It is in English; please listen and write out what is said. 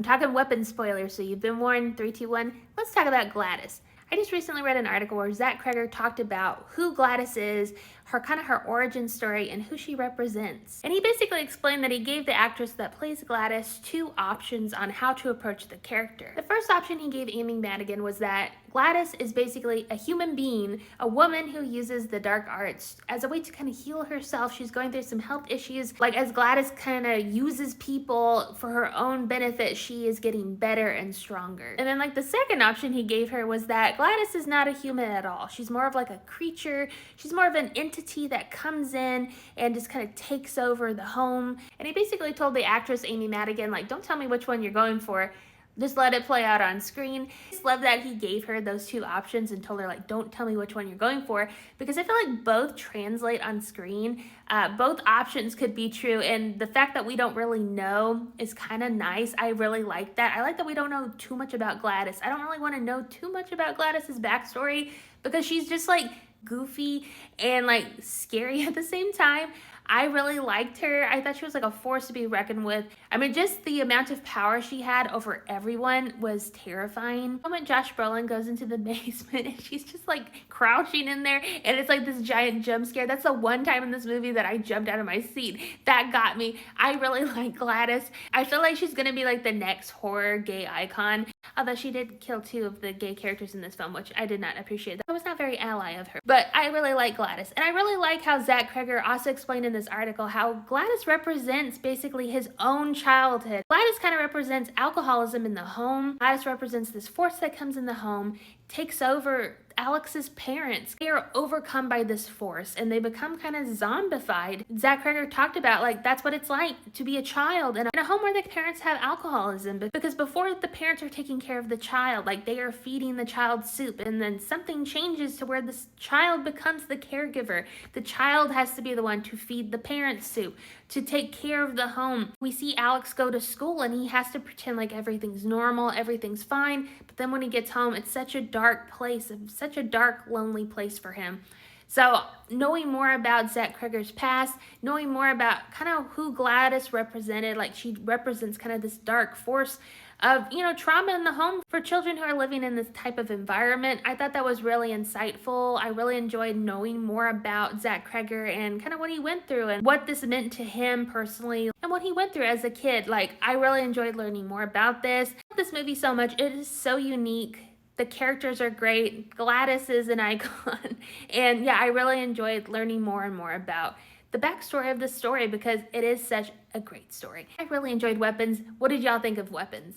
I'm talking weapon spoilers, so you've been warned. 3, 2, 1. Let's talk about Gladys. I just recently read an article where Zach Cregger talked about who Gladys is, her origin story, and who she represents. And he basically explained that he gave the actress that plays Gladys two options on how to approach the character. The first option he gave Amy Madigan was that Gladys is basically a human being, a woman who uses the dark arts as a way to kind of heal herself. She's going through some health issues. Like, as Gladys kind of uses people for her own benefit, she is getting better and stronger. And then, like, the second option he gave her was that Gladys is not a human at all. She's more of like a creature. She's more of an entity that comes in and just kind of takes over the home. And he basically told the actress Amy Madigan, like, don't tell me which one you're going for. Just let it play out on screen. I just love that he gave her those two options and told her, like, don't tell me which one you're going for, because I feel like both translate on screen. Both options could be true, and the fact that we don't really know is kind of nice. I really like that. I like that we don't know too much about Gladys. I don't really want to know too much about Gladys's backstory because she's just like goofy and like scary at the same time. I really liked her. I thought she was like a force to be reckoned with. I mean, just the amount of power she had over everyone was terrifying. The moment Josh Brolin goes into the basement and she's just like crouching in there and it's like this giant jump scare. That's the one time in this movie that I jumped out of my seat. That got me. I really like Gladys. I feel like she's gonna be like the next horror gay icon. Although she did kill two of the gay characters in this film, which I did not appreciate. I was not very ally of her. But I really like Gladys. And I really like how Zach Cregger also explained in this article how Gladys represents basically his own childhood. Gladys kind of represents alcoholism in the home. Gladys represents this force that comes in the home, takes over Alex's parents. They are overcome by this force and they become kind of zombified. Zach Cregger talked about, like, that's what it's like to be a child in a home where the parents have alcoholism, because before the parents are taking care of the child, like they are feeding the child soup, and then something changes to where this child becomes the caregiver. The child has to be the one to feed the parents soup, to take care of the home. We see Alex go to school and he has to pretend like everything's normal, everything's fine, but then when he gets home, it's such a dark place, such a dark, lonely place for him. So knowing more about Zach Cregger's past, knowing more about kind of who Gladys represented, like she represents kind of this dark force of, you know, trauma in the home for children who are living in this type of environment. I thought that was really insightful. I really enjoyed knowing more about Zach Cregger and kind of what he went through and what this meant to him personally and what he went through as a kid. Like, I really enjoyed learning more about this. I love this movie so much. It is so unique. The characters are great. Gladys is an icon. And yeah, I really enjoyed learning more and more about the backstory of this story because it is such a great story. I really enjoyed Weapons. What did y'all think of Weapons?